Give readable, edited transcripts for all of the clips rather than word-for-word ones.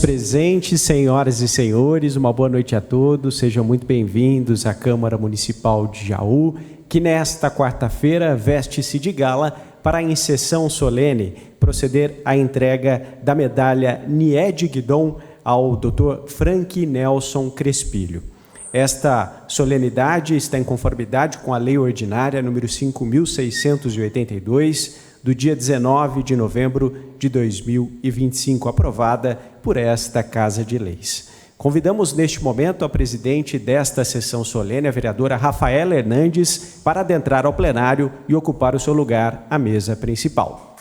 Presentes, senhoras e senhores, uma boa noite a todos, sejam muito bem-vindos à Câmara Municipal de Jaú, que nesta quarta-feira veste-se de gala para, em sessão solene, proceder à entrega da medalha Nied Guidon ao Dr. Frank Nelson Crespilho. Esta solenidade está em conformidade com a Lei Ordinária número 5.682, do dia 19 de novembro de 2025, aprovada por esta Casa de Leis. Convidamos neste momento a presidente desta sessão solene, a vereadora Rafaela Hernandes, para adentrar ao plenário e ocupar o seu lugar à mesa principal.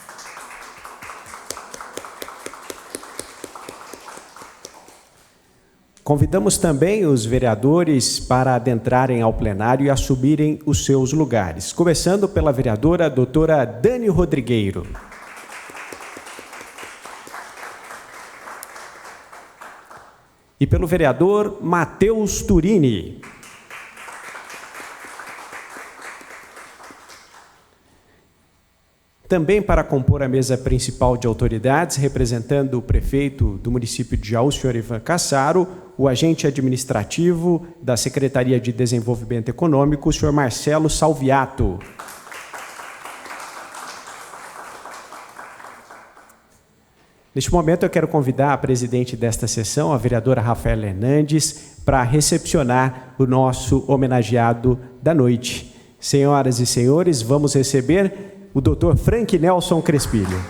Convidamos também os vereadores para adentrarem ao plenário e assumirem os seus lugares, começando pela vereadora doutora Dani Rodrigueiro. E pelo vereador Matheus Turini. Também para compor a mesa principal de autoridades, representando o prefeito do município de Jaú, senhor Ivan Cassaro, o agente administrativo da Secretaria de Desenvolvimento Econômico, o senhor Marcelo Salviato. Neste momento, eu quero convidar a presidente desta sessão, a vereadora Rafaela Hernandes, para recepcionar o nosso homenageado da noite. Senhoras e senhores, vamos receber o Dr. Frank Nelson Crespilho.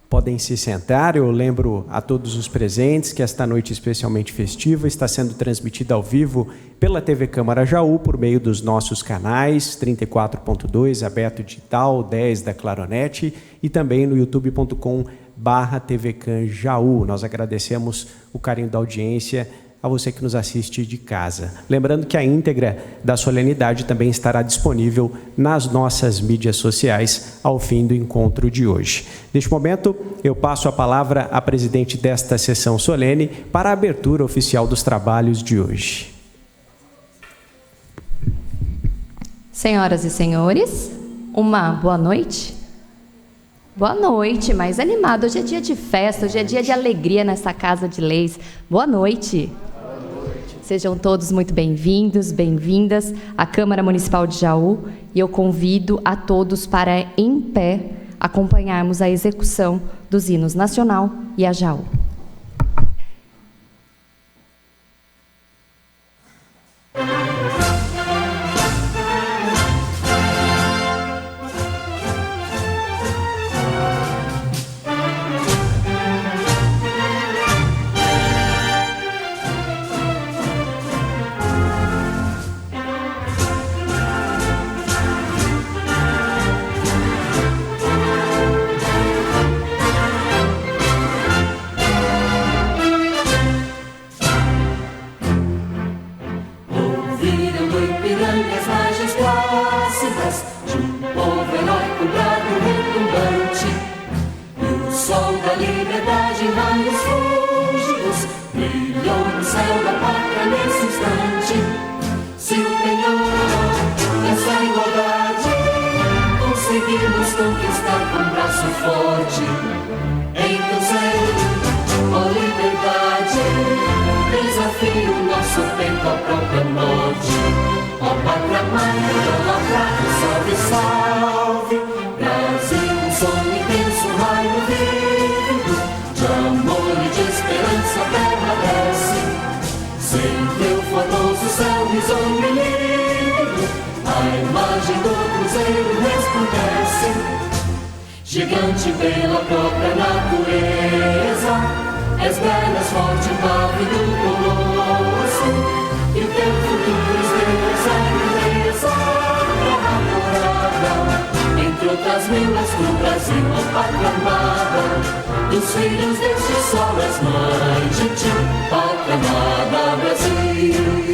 Podem se sentar. Eu lembro a todos os presentes que esta noite especialmente festiva está sendo transmitida ao vivo pela TV Câmara Jaú por meio dos nossos canais 34.2, Aberto Digital, 10 da Claronet e também no youtube.com/TVCam Jaú. Nós agradecemos o carinho da audiência a você que nos assiste de casa. Lembrando que a íntegra da solenidade também estará disponível nas nossas mídias sociais ao fim do encontro de hoje. Neste momento, eu passo a palavra à presidente desta sessão solene para a abertura oficial dos trabalhos de hoje. Senhoras e senhores, uma boa noite. Boa noite, mais animado. Hoje é dia de festa, hoje é dia de alegria nessa Casa de Leis. Boa noite. Sejam todos muito bem-vindos, bem-vindas à Câmara Municipal de Jaú e eu convido a todos para, em pé, acompanharmos a execução dos hinos Nacional e a Jaú. Gigante pela própria natureza, és bela, és forte, pálido, colosso, e o teu futuro estrelas a beleza namorada. Entre outras mil, és do Brasil, a pátria amada, dos filhos deste sol, és mãe de ti, pátria amada, Brasil.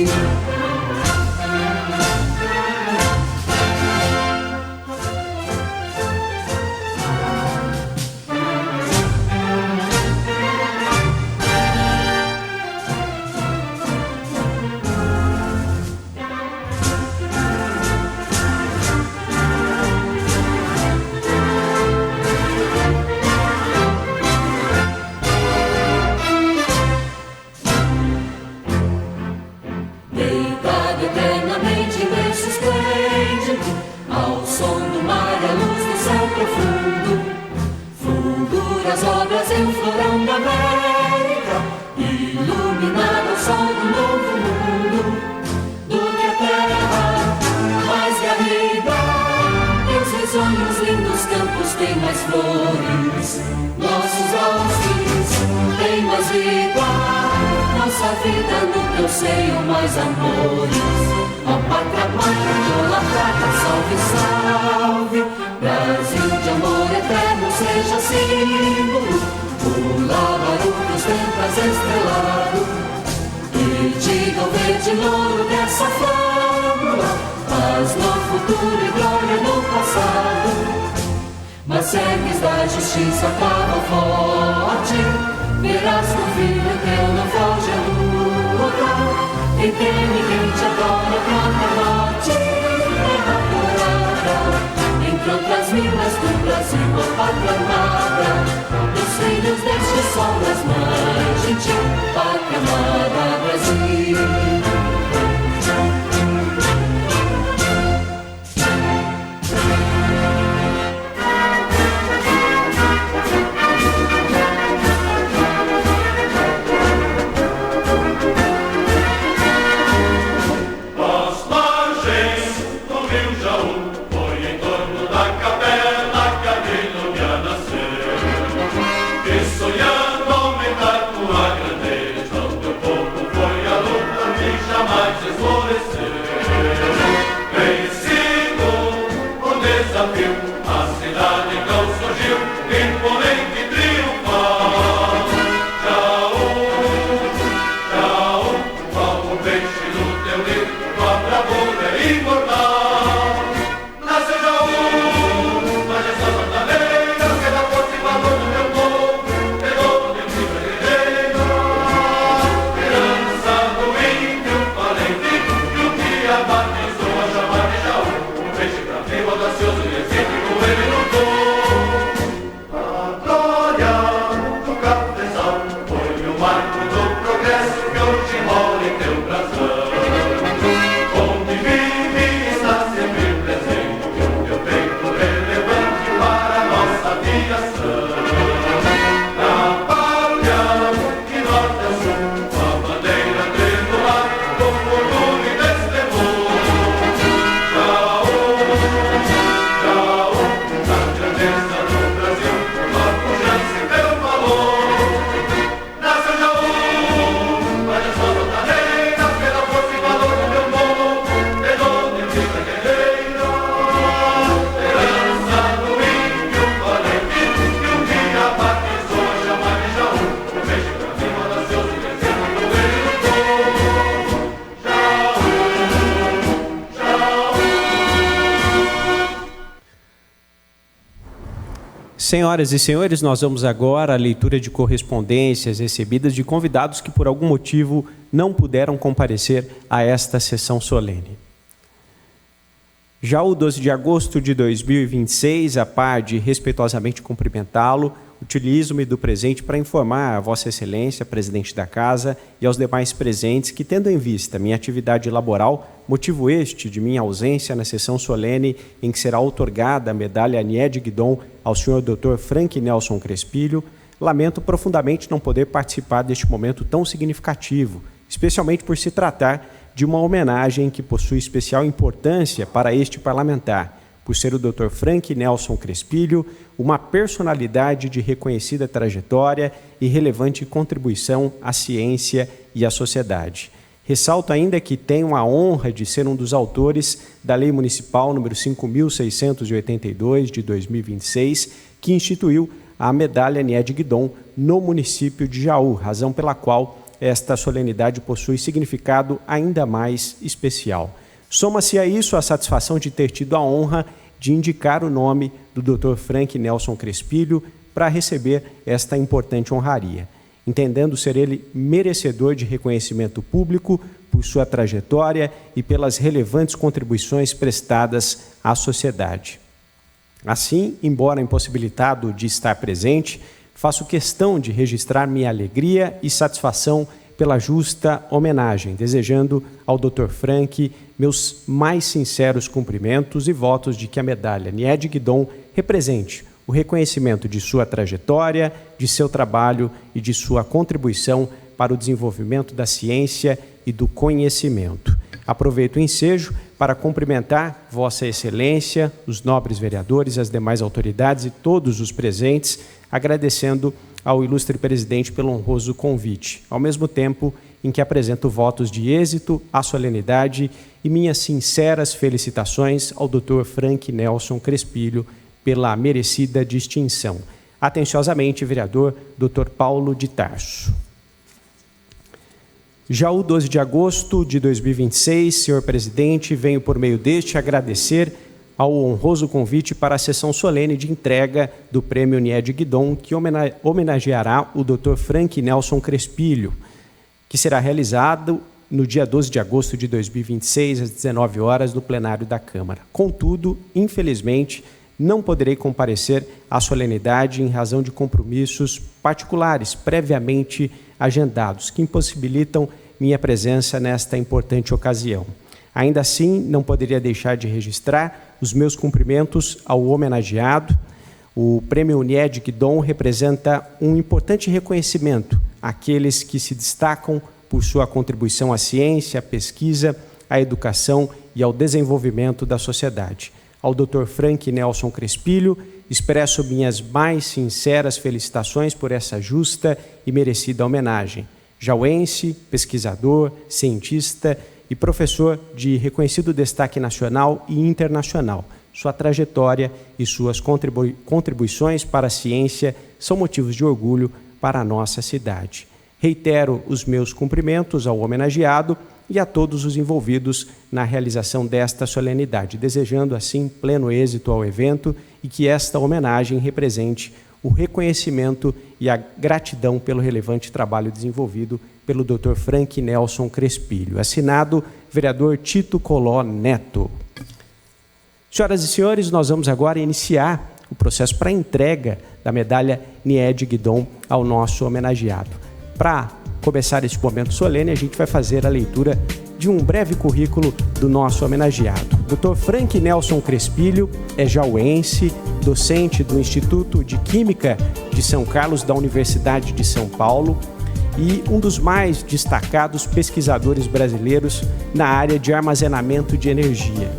nossa vida no teu seio mais amores. Ó pátria, mãe idolatrada, salve, salve. Brasil de amor eterno seja símbolo, o lábaro dos ventas estrelado. E diga o verde louro dessa flâmula, paz no futuro e glória no passado. Mas segues da justiça clava forte, verás que o filho teu não foge à luta. Quem teme, quem te adora, canta a morte, terra curada. Entre outras minas do Brasil, a pátria amada, dos filhos deste sol, das mães, gentil, pátria amada, Brasil. Senhoras e senhores, nós vamos agora à leitura de correspondências recebidas de convidados que por algum motivo não puderam comparecer a esta sessão solene. Já o 12 de agosto de 2026, a par de respeitosamente cumprimentá-lo, utilizo-me do presente para informar a Vossa Excelência, Presidente da Casa, e aos demais presentes que, tendo em vista minha atividade laboral, motivo este de minha ausência na sessão solene em que será outorgada a medalha Agnès de Guidon ao Sr. Dr. Frank Nelson Crespilho, lamento profundamente não poder participar deste momento tão significativo, especialmente por se tratar de uma homenagem que possui especial importância para este parlamentar, por ser o Dr. Frank Nelson Crespilho, uma personalidade de reconhecida trajetória e relevante contribuição à ciência e à sociedade. Ressalto ainda que tenho a honra de ser um dos autores da Lei Municipal número 5.682, de 2026, que instituiu a medalha Agnès de Guidon no município de Jaú, razão pela qual esta solenidade possui significado ainda mais especial. Soma-se a isso a satisfação de ter tido a honra de indicar o nome do Dr. Frank Nelson Crespilho para receber esta importante honraria, entendendo ser ele merecedor de reconhecimento público por sua trajetória e pelas relevantes contribuições prestadas à sociedade. Assim, embora impossibilitado de estar presente, faço questão de registrar minha alegria e satisfação pela justa homenagem, desejando ao Dr. Frank meus mais sinceros cumprimentos e votos de que a medalha Agnès de Guidon represente o reconhecimento de sua trajetória, de seu trabalho e de sua contribuição para o desenvolvimento da ciência e do conhecimento. Aproveito o ensejo para cumprimentar Vossa Excelência, os nobres vereadores, as demais autoridades e todos os presentes, agradecendo ao ilustre presidente pelo honroso convite, ao mesmo tempo em que apresento votos de êxito à solenidade e minhas sinceras felicitações ao Dr. Frank Nelson Crespilho pela merecida distinção. Atenciosamente, vereador Dr. Paulo de Tarso. Jaú, 12 de agosto de 2026, senhor presidente, venho por meio deste agradecer ao honroso convite para a sessão solene de entrega do Prêmio Nied Guidon, que homenageará o Dr. Frank Nelson Crespilho, que será realizado no dia 12 de agosto de 2026, às 19 horas, no plenário da Câmara. Contudo, infelizmente, não poderei comparecer à solenidade em razão de compromissos particulares previamente agendados, que impossibilitam minha presença nesta importante ocasião. Ainda assim, não poderia deixar de registrar os meus cumprimentos ao homenageado. O Prêmio Nied Guidon representa um importante reconhecimento àqueles que se destacam por sua contribuição à ciência, à pesquisa, à educação e ao desenvolvimento da sociedade. Ao Dr. Frank Nelson Crespilho, expresso minhas mais sinceras felicitações por essa justa e merecida homenagem. Jauense, pesquisador, cientista e professor de reconhecido destaque nacional e internacional. Sua trajetória e suas contribuições para a ciência são motivos de orgulho para a nossa cidade. Reitero os meus cumprimentos ao homenageado e a todos os envolvidos na realização desta solenidade, desejando assim pleno êxito ao evento e que esta homenagem represente o reconhecimento e a gratidão pelo relevante trabalho desenvolvido pelo Dr. Frank Nelson Crespilho. Assinado, vereador Tito Coló Neto. Senhoras e senhores, nós vamos agora iniciar o processo para a entrega da medalha Nied Guidon ao nosso homenageado. Para começar esse momento solene, a gente vai fazer a leitura de um breve currículo do nosso homenageado. Dr. Frank Nelson Crespilho é jauense, docente do Instituto de Química de São Carlos da Universidade de São Paulo e um dos mais destacados pesquisadores brasileiros na área de armazenamento de energia.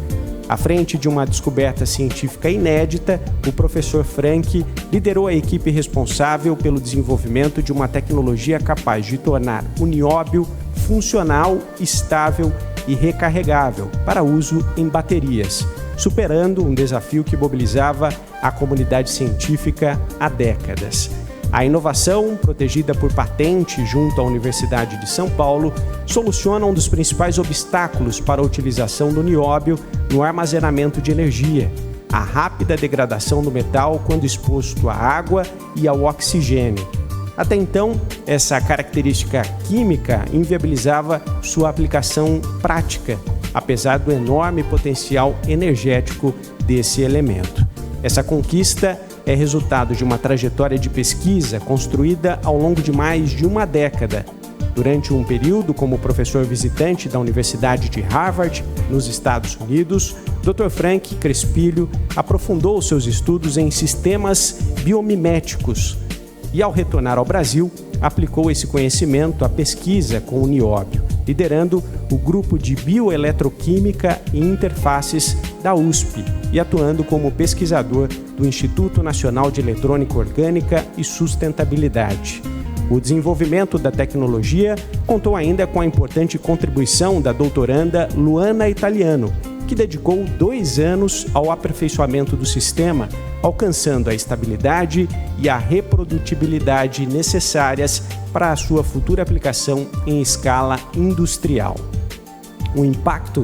À frente de uma descoberta científica inédita, o professor Frank liderou a equipe responsável pelo desenvolvimento de uma tecnologia capaz de tornar o nióbio funcional, estável e recarregável para uso em baterias, superando um desafio que mobilizava a comunidade científica há décadas. A inovação, protegida por patente junto à Universidade de São Paulo, soluciona um dos principais obstáculos para a utilização do nióbio no armazenamento de energia, a rápida degradação do metal quando exposto à água e ao oxigênio. Até então, essa característica química inviabilizava sua aplicação prática, apesar do enorme potencial energético desse elemento. Essa conquista é resultado de uma trajetória de pesquisa construída ao longo de mais de uma década. Durante um período como professor visitante da Universidade de Harvard, nos Estados Unidos, Dr. Frank Crespilho aprofundou seus estudos em sistemas biomiméticos e, ao retornar ao Brasil, aplicou esse conhecimento à pesquisa com o nióbio, liderando o grupo de bioeletroquímica e interfaces da USP e atuando como pesquisador do Instituto Nacional de Eletrônica Orgânica e Sustentabilidade. O desenvolvimento da tecnologia contou ainda com a importante contribuição da doutoranda Luana Italiano, que dedicou 2 anos ao aperfeiçoamento do sistema, alcançando a estabilidade e a reprodutibilidade necessárias para a sua futura aplicação em escala industrial. O impacto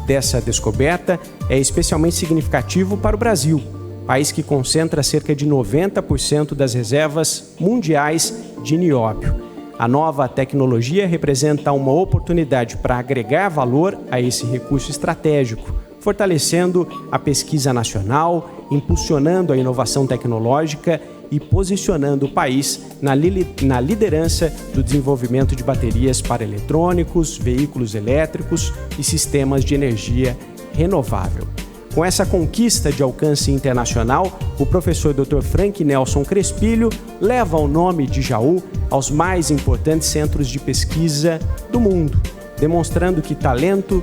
dessa descoberta é especialmente significativo para o Brasil, país que concentra cerca de 90% das reservas mundiais de nióbio. A nova tecnologia representa uma oportunidade para agregar valor a esse recurso estratégico, fortalecendo a pesquisa nacional, impulsionando a inovação tecnológica e posicionando o país na liderança do desenvolvimento de baterias para eletrônicos, veículos elétricos e sistemas de energia renovável. Com essa conquista de alcance internacional, o professor Dr. Frank Nelson Crespilho leva o nome de Jaú aos mais importantes centros de pesquisa do mundo, demonstrando que talento,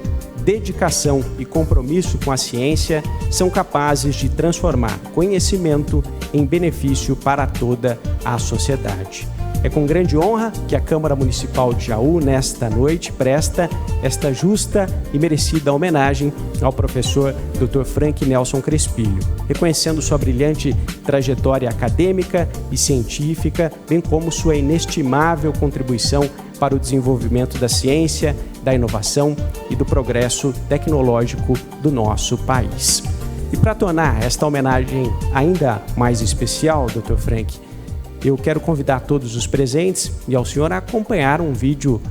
dedicação e compromisso com a ciência são capazes de transformar conhecimento em benefício para toda a sociedade. É com grande honra que a Câmara Municipal de Jaú, nesta noite, presta esta justa e merecida homenagem ao professor Dr. Frank Nelson Crespilho, reconhecendo sua brilhante trajetória acadêmica e científica, bem como sua inestimável contribuição para o desenvolvimento da ciência, da inovação e do progresso tecnológico do nosso país. E para tornar esta homenagem ainda mais especial, Dr. Frank, eu quero convidar todos os presentes e ao senhor a acompanhar um vídeo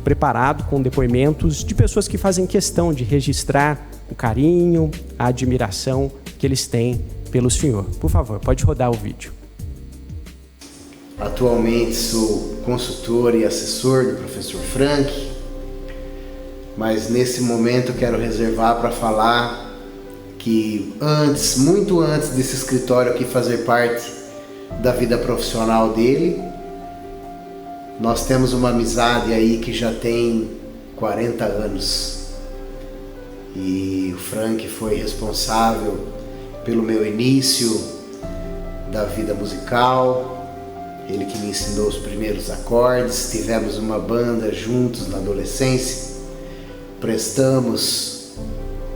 preparado com depoimentos de pessoas que fazem questão de registrar o carinho, a admiração que eles têm pelo senhor. Por favor, pode rodar o vídeo. Atualmente sou consultor e assessor do professor Frank, mas nesse momento quero reservar para falar que muito antes desse escritório aqui fazer parte da vida profissional dele, nós temos uma amizade aí que já tem 40 anos. E o Frank foi responsável pelo meu início da vida musical, ele que me ensinou os primeiros acordes. Tivemos uma banda juntos na adolescência, prestamos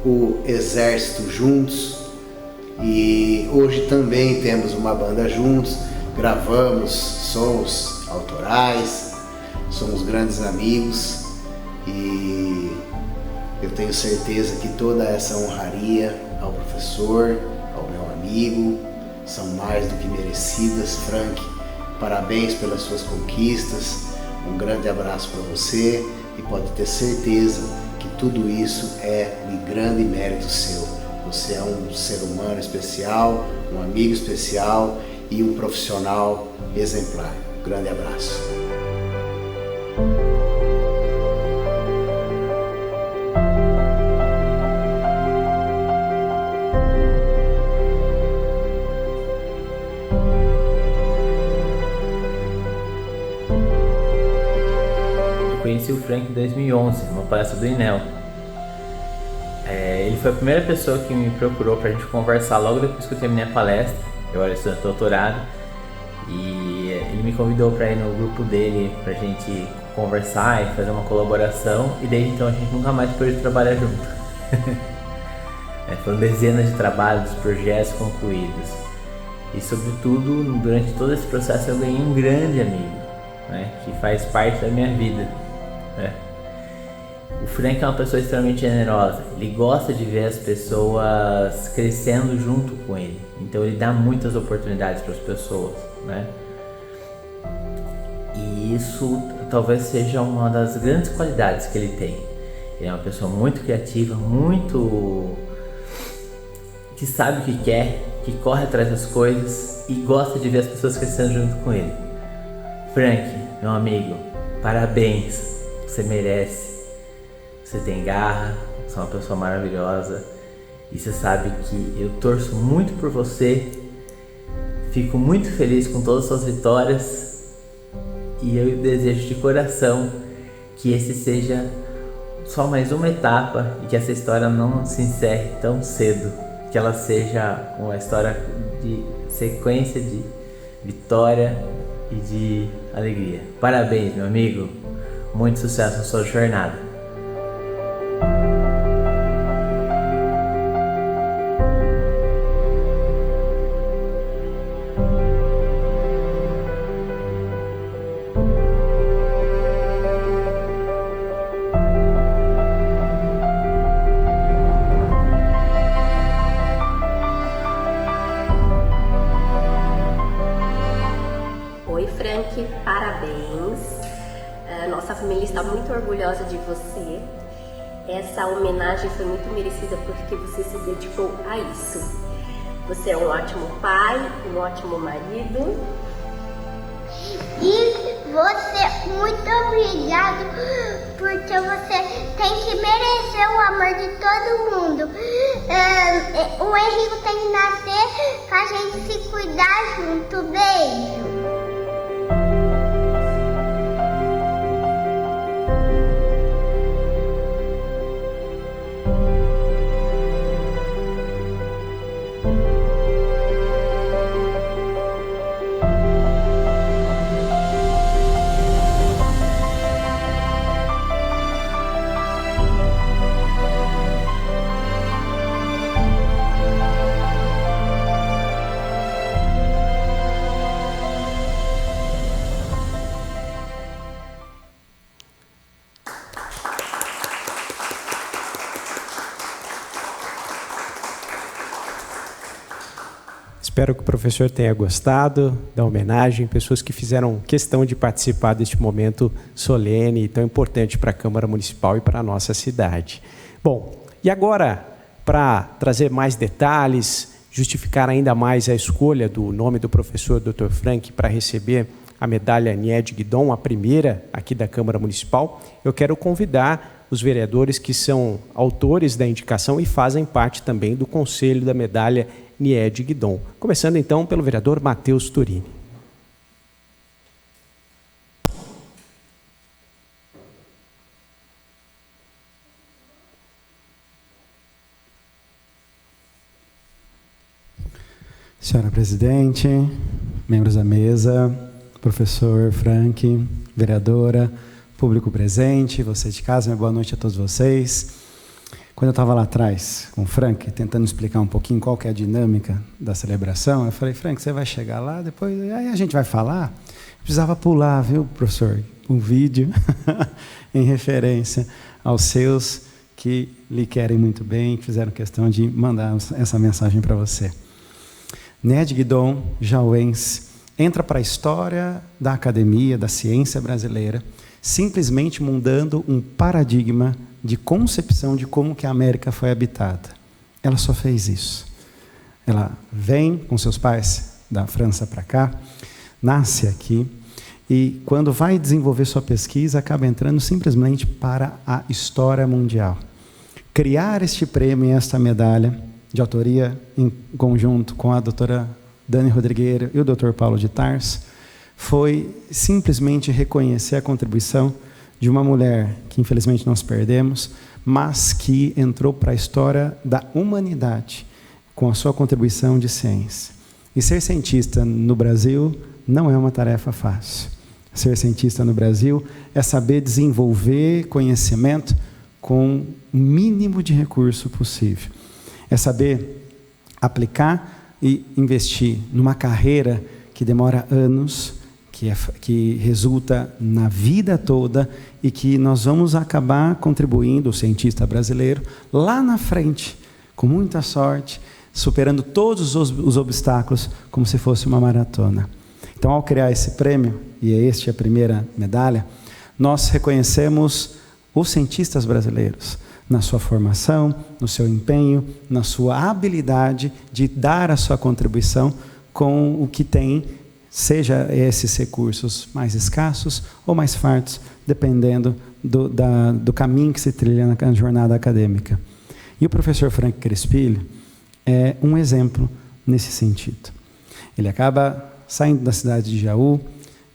o exército juntos e hoje também temos uma banda juntos, gravamos sons autorais, somos grandes amigos e eu tenho certeza que toda essa honraria ao professor, ao meu amigo, são mais do que merecidas. Frank, parabéns pelas suas conquistas, um grande abraço para você e pode ter certeza que tudo isso é de grande mérito seu. Você é um ser humano especial, um amigo especial e um profissional exemplar. Um grande abraço. Eu conheci o Frank em 2011, numa palestra do INEL. Ele foi a primeira pessoa que me procurou para a gente conversar logo depois que eu terminei a palestra. Eu era estudante de doutorado e ele me convidou para ir no grupo dele para a gente conversar e fazer uma colaboração, e desde então a gente nunca mais pôde trabalhar junto. Foram dezenas de trabalhos, projetos concluídos e, sobretudo, durante todo esse processo eu ganhei um grande amigo, que faz parte da minha vida. O Frank é uma pessoa extremamente generosa, ele gosta de ver as pessoas crescendo junto com ele, então ele dá muitas oportunidades para as pessoas, E isso talvez seja uma das grandes qualidades que ele tem. Ele é uma pessoa muito criativa, que sabe o que quer, que corre atrás das coisas e gosta de ver as pessoas crescendo junto com ele. Frank, meu amigo, parabéns, você merece. Você tem garra, você é uma pessoa maravilhosa e você sabe que eu torço muito por você, fico muito feliz com todas as suas vitórias e eu desejo de coração que esse seja só mais uma etapa e que essa história não se encerre tão cedo, que ela seja uma história de sequência de vitória e de alegria. Parabéns, meu amigo, muito sucesso na sua jornada. Frank, parabéns. Nossa família está muito orgulhosa de você. Essa homenagem foi muito merecida porque você se dedicou a isso. Você é um ótimo pai, um ótimo marido. E você, muito obrigado, porque você tem que merecer o amor de todo mundo. O Henrico tem que nascer pra gente se cuidar junto. Beijo. Espero que o professor tenha gostado da homenagem, pessoas que fizeram questão de participar deste momento solene e tão importante para a Câmara Municipal e para a nossa cidade. Bom, e agora, para trazer mais detalhes, justificar ainda mais a escolha do nome do professor Dr. Frank para receber a medalha Nied Guidon, a primeira aqui da Câmara Municipal, eu quero convidar os vereadores que são autores da indicação e fazem parte também do Conselho da Medalha Nied Guidon. Começando então pelo vereador Matheus Turini. Senhora presidente, membros da mesa, professor Frank, vereadora, público presente, você de casa, boa noite a todos vocês. Quando eu estava lá atrás com o Frank, tentando explicar um pouquinho qual que é a dinâmica da celebração, eu falei, Frank, você vai chegar lá, depois aí a gente vai falar. Precisava pular, viu, professor, um vídeo em referência aos seus que lhe querem muito bem, que fizeram questão de mandar essa mensagem para você. Nied Guidon, jauense, entra para a história da academia, da ciência brasileira, simplesmente mudando um paradigma de concepção de como que a América foi habitada. Ela só fez isso. Ela vem com seus pais da França para cá, nasce aqui, e quando vai desenvolver sua pesquisa, acaba entrando simplesmente para a história mundial. Criar este prêmio e esta medalha, de autoria em conjunto com a doutora Dani Rodrigueira e o doutor Paulo de Tarso, foi simplesmente reconhecer a contribuição de uma mulher que infelizmente nós perdemos, mas que entrou para a história da humanidade com a sua contribuição de ciência. E ser cientista no Brasil não é uma tarefa fácil. Ser cientista no Brasil é saber desenvolver conhecimento com o mínimo de recurso possível. É saber aplicar e investir numa carreira que demora anos, que resulta na vida toda e que nós vamos acabar contribuindo, o cientista brasileiro, lá na frente, com muita sorte, superando todos os obstáculos, como se fosse uma maratona. Então, ao criar esse prêmio, e esta é a primeira medalha, nós reconhecemos os cientistas brasileiros, na sua formação, no seu empenho, na sua habilidade de dar a sua contribuição com o que tem, seja esses recursos mais escassos ou mais fartos, dependendo do caminho que se trilha na jornada acadêmica. E o professor Frank Crespilho é um exemplo nesse sentido. Ele acaba saindo da cidade de Jaú,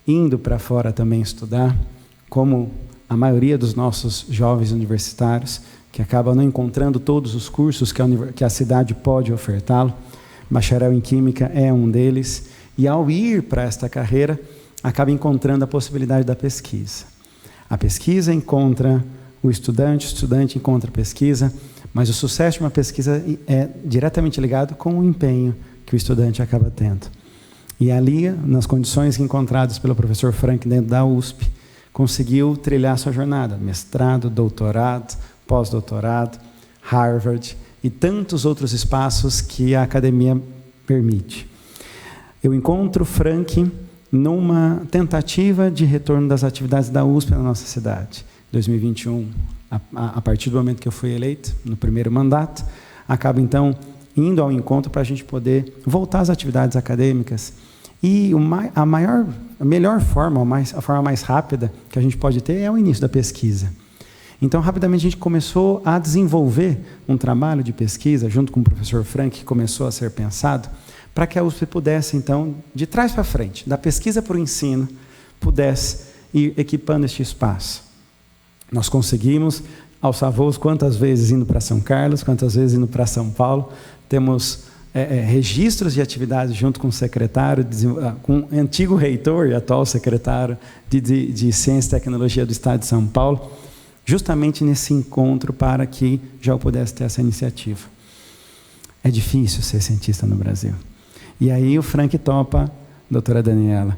indo para fora também estudar, como a maioria dos nossos jovens universitários, que acaba não encontrando todos os cursos que a cidade pode ofertá-lo. Bacharel em Química é um deles. E ao ir para esta carreira, acaba encontrando a possibilidade da pesquisa. A pesquisa encontra o estudante encontra a pesquisa, mas o sucesso de uma pesquisa é diretamente ligado com o empenho que o estudante acaba tendo. E ali, nas condições encontradas pelo professor Frank dentro da USP, conseguiu trilhar sua jornada, mestrado, doutorado, pós-doutorado, Harvard e tantos outros espaços que a academia permite. Eu encontro Frank numa tentativa de retorno das atividades da USP na nossa cidade. 2021, a partir do momento que eu fui eleito, no primeiro mandato, acaba então indo ao encontro para a gente poder voltar às atividades acadêmicas. E a melhor forma, a forma mais rápida que a gente pode ter é o início da pesquisa. Então, rapidamente, a gente começou a desenvolver um trabalho de pesquisa, junto com o professor Frank, que começou a ser pensado, para que a USP pudesse, então, de trás para frente, da pesquisa para o ensino, pudesse ir equipando este espaço. Nós conseguimos alçar voos quantas vezes indo para São Carlos, quantas vezes indo para São Paulo. Temos registros de atividades junto com o secretário, com o antigo reitor e atual secretário de Ciência e Tecnologia do Estado de São Paulo, justamente nesse encontro para que já pudesse ter essa iniciativa. É difícil ser cientista no Brasil. E aí o Frank topa, doutora Daniela,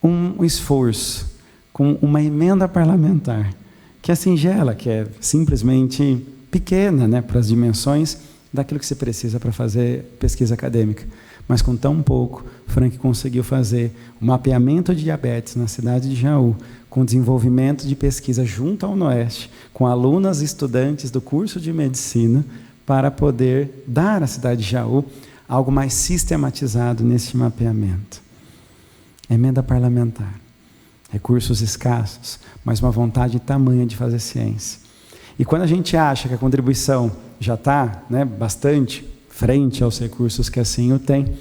um esforço com uma emenda parlamentar, que é singela, que é simplesmente pequena, né, para as dimensões daquilo que se precisa para fazer pesquisa acadêmica. Mas com tão pouco, Frank conseguiu fazer o mapeamento de diabetes na cidade de Jaú, com desenvolvimento de pesquisa junto ao Noeste, com alunas e estudantes do curso de medicina, para poder dar à cidade de Jaú algo mais sistematizado nesse mapeamento. Emenda parlamentar, recursos escassos, mas uma vontade tamanha de fazer ciência. E quando a gente acha que a contribuição já está, né, bastante frente aos recursos que assim o tem,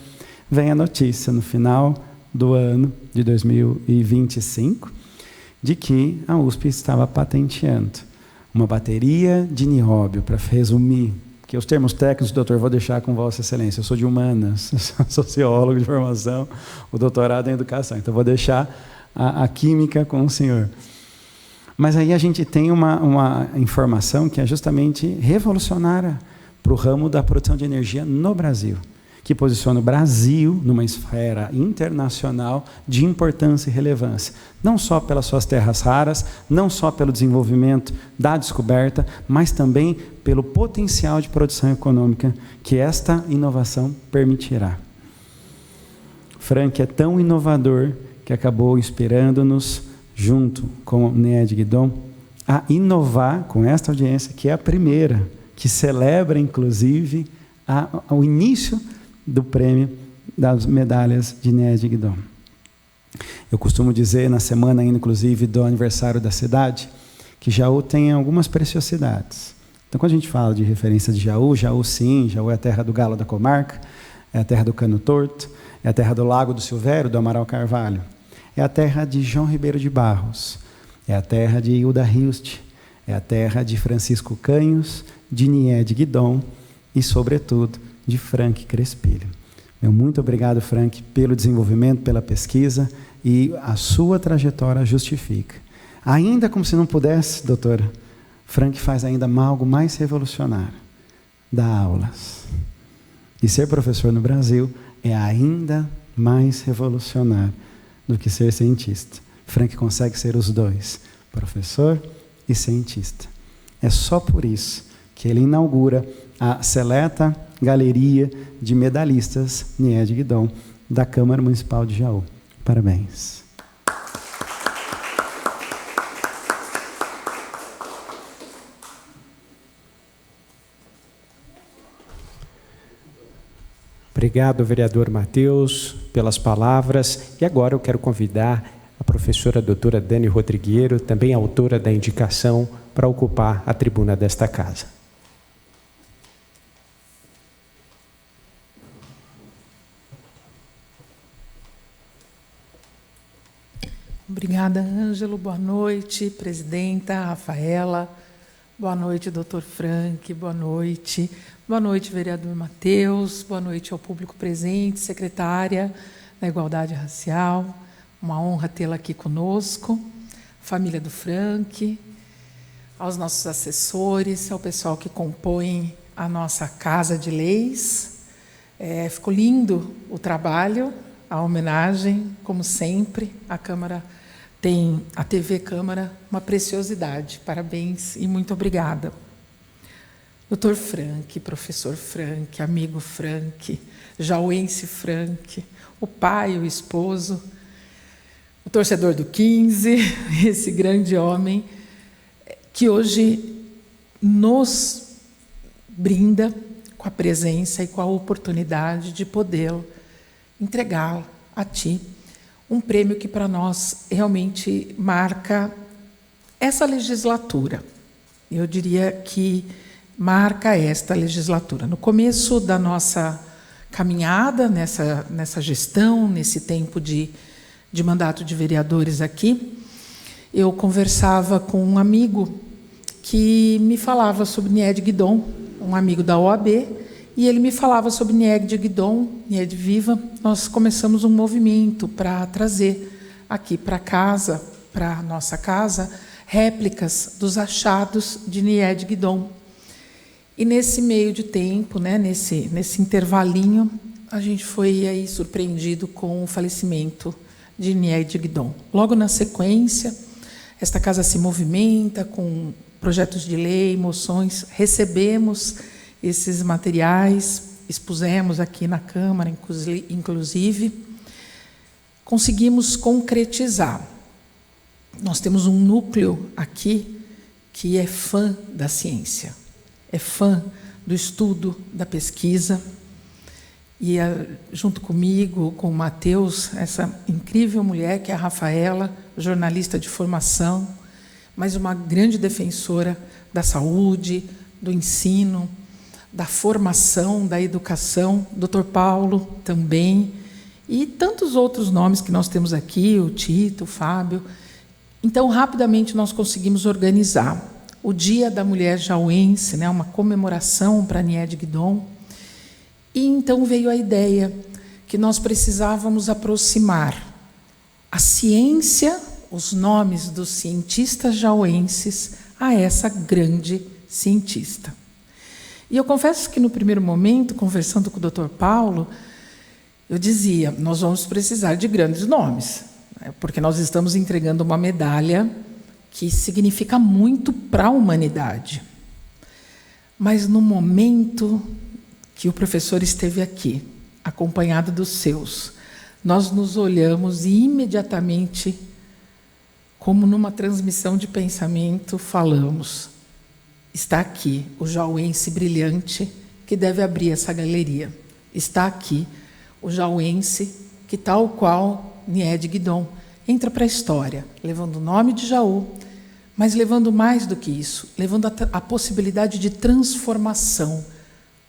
vem a notícia no final do ano de 2025 de que a USP estava patenteando uma bateria de nióbio, para resumir, que os termos técnicos, doutor, vou deixar com Vossa Excelência. Eu sou de humanas, sou sociólogo de formação, o doutorado em educação, então vou deixar a química com o senhor. Mas aí a gente tem uma informação que é justamente revolucionária para o ramo da produção de energia no Brasil, que posiciona o Brasil numa esfera internacional de importância e relevância, não só pelas suas terras raras, não só pelo desenvolvimento da descoberta, mas também pelo potencial de produção econômica que esta inovação permitirá. Frank é tão inovador que acabou inspirando-nos, junto com o NED Guidon, a inovar com esta audiência, que é a primeira, que celebra, inclusive, o início do prêmio das medalhas de NED Guidon. Eu costumo dizer, na semana ainda, inclusive, do aniversário da cidade, que Jaú tem algumas preciosidades. Então, quando a gente fala de referência de Jaú, Jaú sim, Jaú é a terra do galo da comarca, é a terra do cano torto, é a terra do Lago do Silvério, do Amaral Carvalho, é a terra de João Ribeiro de Barros, é a terra de Hilda Hilst, é a terra de Francisco Canhos, de NED Guidon e, sobretudo, de Frank Crespilho. Meu muito obrigado, Frank, pelo desenvolvimento, pela pesquisa, e a sua trajetória justifica. Ainda como se não pudesse, doutora, Frank faz ainda algo mais revolucionário: dar aulas. E ser professor no Brasil é ainda mais revolucionário do que ser cientista. Frank consegue ser os dois, professor e cientista. É só por isso que ele inaugura a seleta galeria de medalhistas NED Guidon da Câmara Municipal de Jaú. Parabéns. Obrigado, vereador Matheus, pelas palavras. E agora eu quero convidar a professora doutora Dani Rodrigueiro, também autora da indicação, para ocupar a tribuna desta casa. Obrigada, Ângelo. Boa noite, presidenta Rafaela. Boa noite, doutor Frank. Boa noite. Boa noite, vereador Matheus. Boa noite ao público presente, secretária da Igualdade Racial. Uma honra tê-la aqui conosco. Família do Frank, aos nossos assessores, ao pessoal que compõe a nossa Casa de Leis. Ficou lindo o trabalho, a homenagem, como sempre. A Câmara tem, a TV Câmara, uma preciosidade. Parabéns e muito obrigada. Doutor Frank, professor Frank, amigo Frank, jauense Frank, o pai, o esposo, o torcedor do 15, esse grande homem que hoje nos brinda com a presença e com a oportunidade de poder entregá-lo a ti, um prêmio que para nós realmente marca essa legislatura. Eu diria que marca esta legislatura. No começo da nossa caminhada, nessa gestão, nesse tempo de mandato de vereadores aqui, eu conversava com um amigo que me falava sobre NED Guidon, um amigo da OAB, e ele me falava sobre NED Guidon, NED Viva. Nós começamos um movimento para trazer aqui para casa, para a nossa casa, réplicas dos achados de NED Guidon. E nesse meio de tempo, né, nesse intervalinho, a gente foi aí surpreendido com o falecimento de NED Guidon. Logo na sequência, esta casa se movimenta com projetos de lei, moções, recebemos esses materiais expusemos aqui na Câmara, inclusive, conseguimos concretizar. Nós temos um núcleo aqui que é fã da ciência, é fã do estudo, da pesquisa, e junto comigo, com o Matheus, essa incrível mulher que é a Rafaela, jornalista de formação, mas uma grande defensora da saúde, do ensino, da formação, da educação, Dr. Paulo também, e tantos outros nomes que nós temos aqui, o Tito, o Fábio. Então, rapidamente, nós conseguimos organizar o Dia da Mulher Jauense, né, uma comemoração para Niede Guidon. E então veio a ideia que nós precisávamos aproximar a ciência, os nomes dos cientistas jauenses, a essa grande cientista. E eu confesso que, no primeiro momento, conversando com o Dr. Paulo, eu dizia, nós vamos precisar de grandes nomes, né, porque nós estamos entregando uma medalha que significa muito para a humanidade. Mas, no momento que o professor esteve aqui, acompanhado dos seus, nós nos olhamos e imediatamente, como numa transmissão de pensamento, falamos: está aqui o jauense brilhante que deve abrir essa galeria. Está aqui o jauense que, tal qual Niede Guidon, entra para a história, levando o nome de Jaú, mas levando mais do que isso, levando a possibilidade de transformação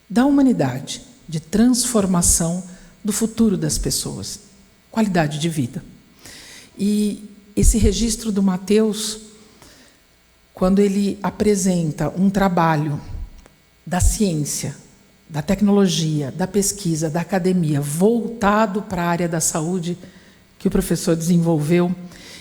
da humanidade, de transformação do futuro das pessoas, qualidade de vida. E esse registro do Matheus, quando ele apresenta um trabalho da ciência, da tecnologia, da pesquisa, da academia, voltado para a área da saúde que o professor desenvolveu,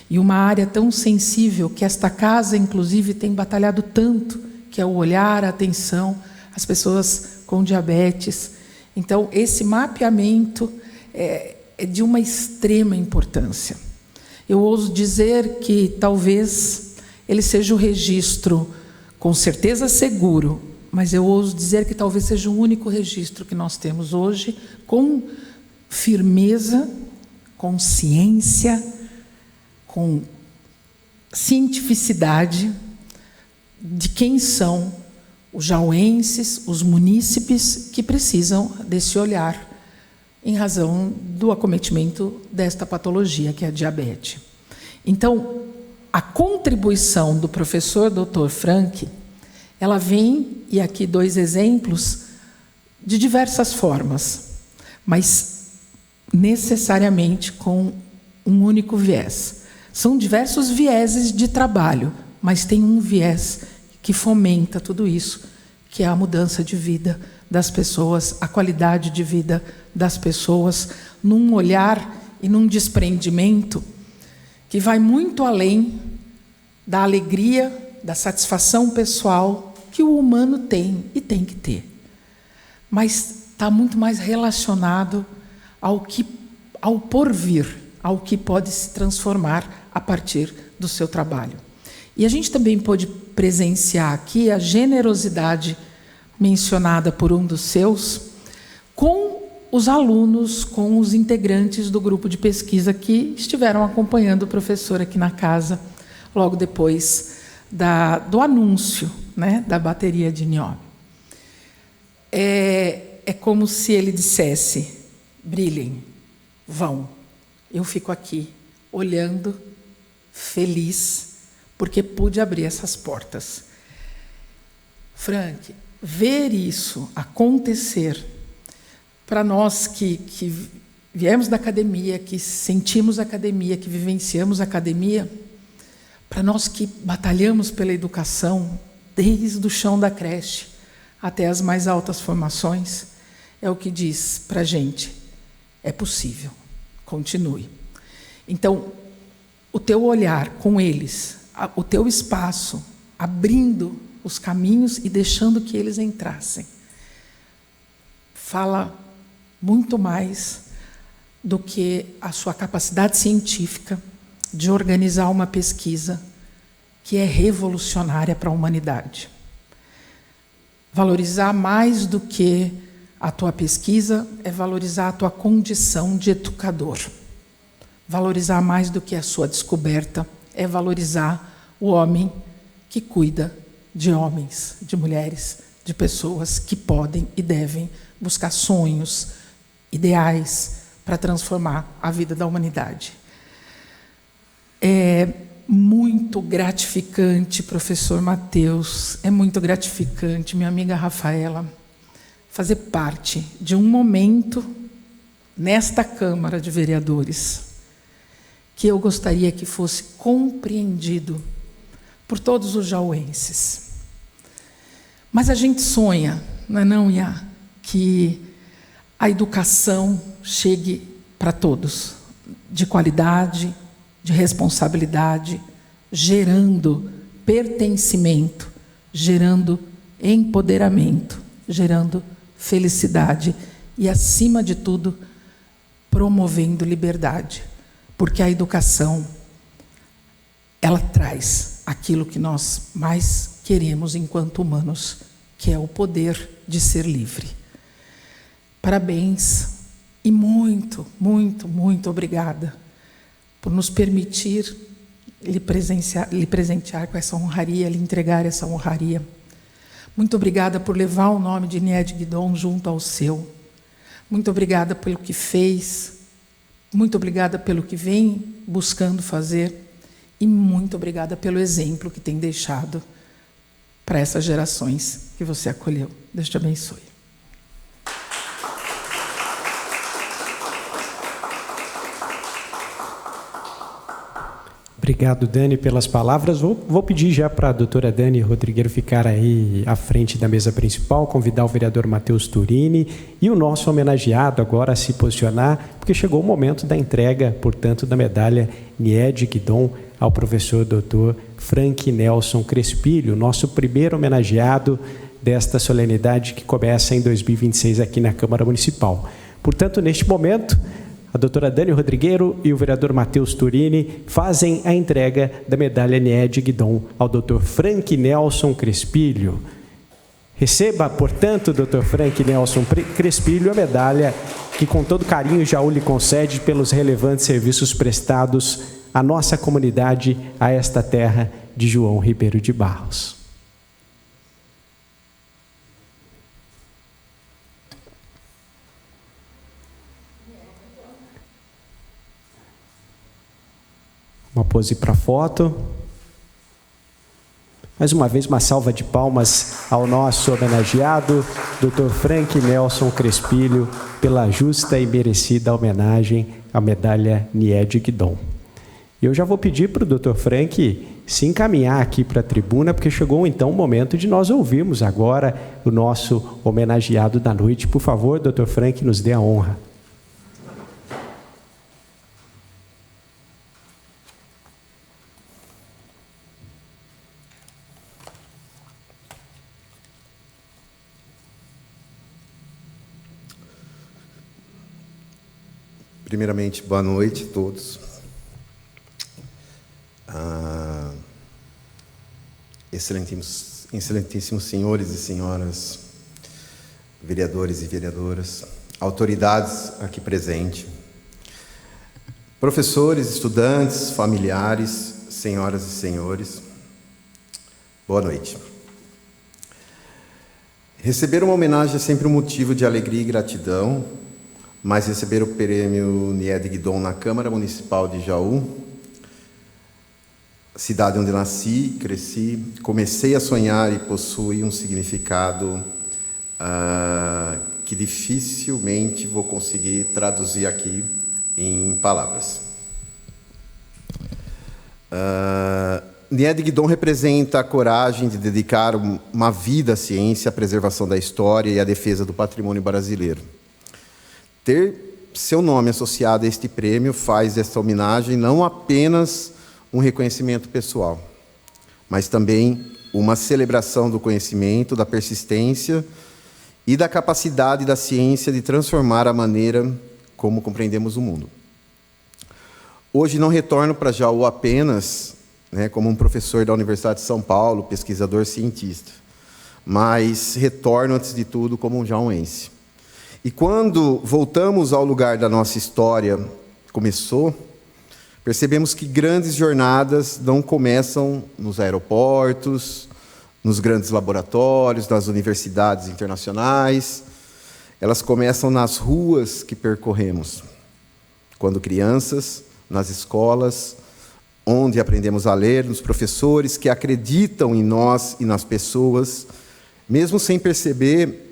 e uma área tão sensível que esta casa, inclusive, tem batalhado tanto, que é o olhar, a atenção, as pessoas com diabetes. Então, esse mapeamento é de uma extrema importância. Eu ouso dizer que talvez ele seja o registro, com certeza seguro, mas eu ouso dizer que talvez seja o único registro que nós temos hoje, com firmeza, com ciência, com cientificidade, de quem são os jauenses, os munícipes que precisam desse olhar em razão do acometimento desta patologia, que é a diabetes. Então, a contribuição do professor Dr. Frank, ela vem, e aqui 2 exemplos, de diversas formas, mas necessariamente com um único viés. São diversos vieses de trabalho, mas tem um viés que fomenta tudo isso, que é a mudança de vida das pessoas, a qualidade de vida das pessoas, num olhar e num desprendimento que vai muito além da alegria, da satisfação pessoal que o humano tem e tem que ter. Mas está muito mais relacionado ao porvir, ao que pode se transformar a partir do seu trabalho. E a gente também pôde presenciar aqui a generosidade mencionada por um dos seus, com os alunos, com os integrantes do grupo de pesquisa que estiveram acompanhando o professor aqui na casa, logo depois do anúncio, né, da bateria de nióbio. É como se ele dissesse: brilhem, vão. Eu fico aqui, olhando, feliz, porque pude abrir essas portas. Frank, ver isso acontecer, para nós que viemos da academia, que sentimos a academia, que vivenciamos a academia, para nós que batalhamos pela educação, desde o chão da creche até as mais altas formações, é o que diz para a gente: é possível, continue. Então, o teu olhar com eles, o teu espaço, abrindo os caminhos e deixando que eles entrassem, fala muito mais do que a sua capacidade científica de organizar uma pesquisa que é revolucionária para a humanidade. Valorizar mais do que a tua pesquisa, é valorizar a tua condição de educador. Valorizar mais do que a sua descoberta, é valorizar o homem que cuida de homens, de mulheres, de pessoas que podem e devem buscar sonhos, ideais para transformar a vida da humanidade. É muito gratificante, professor Matheus, é muito gratificante, minha amiga Rafaela, fazer parte de um momento nesta Câmara de Vereadores que eu gostaria que fosse compreendido por todos os jauenses. Mas a gente sonha, não é não, Iá, que a educação chegue para todos, de qualidade, de responsabilidade, gerando pertencimento, gerando empoderamento, gerando felicidade e, acima de tudo, promovendo liberdade. Porque a educação, ela traz aquilo que nós mais queremos enquanto humanos, que é o poder de ser livre. Parabéns e muito, muito, muito obrigada por nos permitir lhe presentear com essa honraria, lhe entregar essa honraria. Muito obrigada por levar o nome de Nied Guidon junto ao seu. Muito obrigada pelo que fez, muito obrigada pelo que vem buscando fazer e muito obrigada pelo exemplo que tem deixado para essas gerações que você acolheu. Deus te abençoe. Obrigado, Dani, pelas palavras. Vou pedir já para a doutora Dani Rodrigueiro ficar aí à frente da mesa principal, convidar o vereador Matheus Turini e o nosso homenageado agora a se posicionar, porque chegou o momento da entrega, portanto, da medalha Nied Guidon ao professor Dr. Frank Nelson Crespilho, nosso primeiro homenageado desta solenidade que começa em 2026 aqui na Câmara Municipal. Portanto, neste momento, a doutora Dani Rodrigueiro e o vereador Matheus Turini fazem a entrega da medalha Nied Guidon ao Dr. Frank Nelson Crespilho. Receba, portanto, Dr. Frank Nelson Crespilho, a medalha que com todo carinho Jaú lhe concede pelos relevantes serviços prestados à nossa comunidade, a esta terra de João Ribeiro de Barros. Uma pose para foto. Mais uma vez, uma salva de palmas ao nosso homenageado, Dr. Frank Nelson Crespilho, pela justa e merecida homenagem à medalha Nied Guidon. Eu já vou pedir para o Dr. Frank se encaminhar aqui para a tribuna, porque chegou então o momento de nós ouvirmos agora o nosso homenageado da noite. Por favor, Dr. Frank, nos dê a honra. Primeiramente, boa noite a todos. Excelentíssimos senhores e senhoras, vereadores e vereadoras, autoridades aqui presentes, professores, estudantes, familiares, senhoras e senhores, boa noite. Receber uma homenagem é sempre um motivo de alegria e gratidão, mas receber o prêmio Nied Guidon na Câmara Municipal de Jaú, cidade onde nasci, cresci, comecei a sonhar e possui um significado que dificilmente vou conseguir traduzir aqui em palavras. Nied Guidon representa a coragem de dedicar uma vida à ciência, à preservação da história e à defesa do patrimônio brasileiro. Ter seu nome associado a este prêmio faz desta homenagem não apenas um reconhecimento pessoal, mas também uma celebração do conhecimento, da persistência e da capacidade da ciência de transformar a maneira como compreendemos o mundo. Hoje não retorno para Jaú apenas como um professor da Universidade de São Paulo, pesquisador cientista, mas retorno, antes de tudo, como um jauense. E quando voltamos ao lugar da nossa história começou, percebemos que grandes jornadas não começam nos aeroportos, nos grandes laboratórios, nas universidades internacionais. Elas começam nas ruas que percorremos. Quando crianças, nas escolas, onde aprendemos a ler, nos professores que acreditam em nós e nas pessoas, mesmo sem perceber,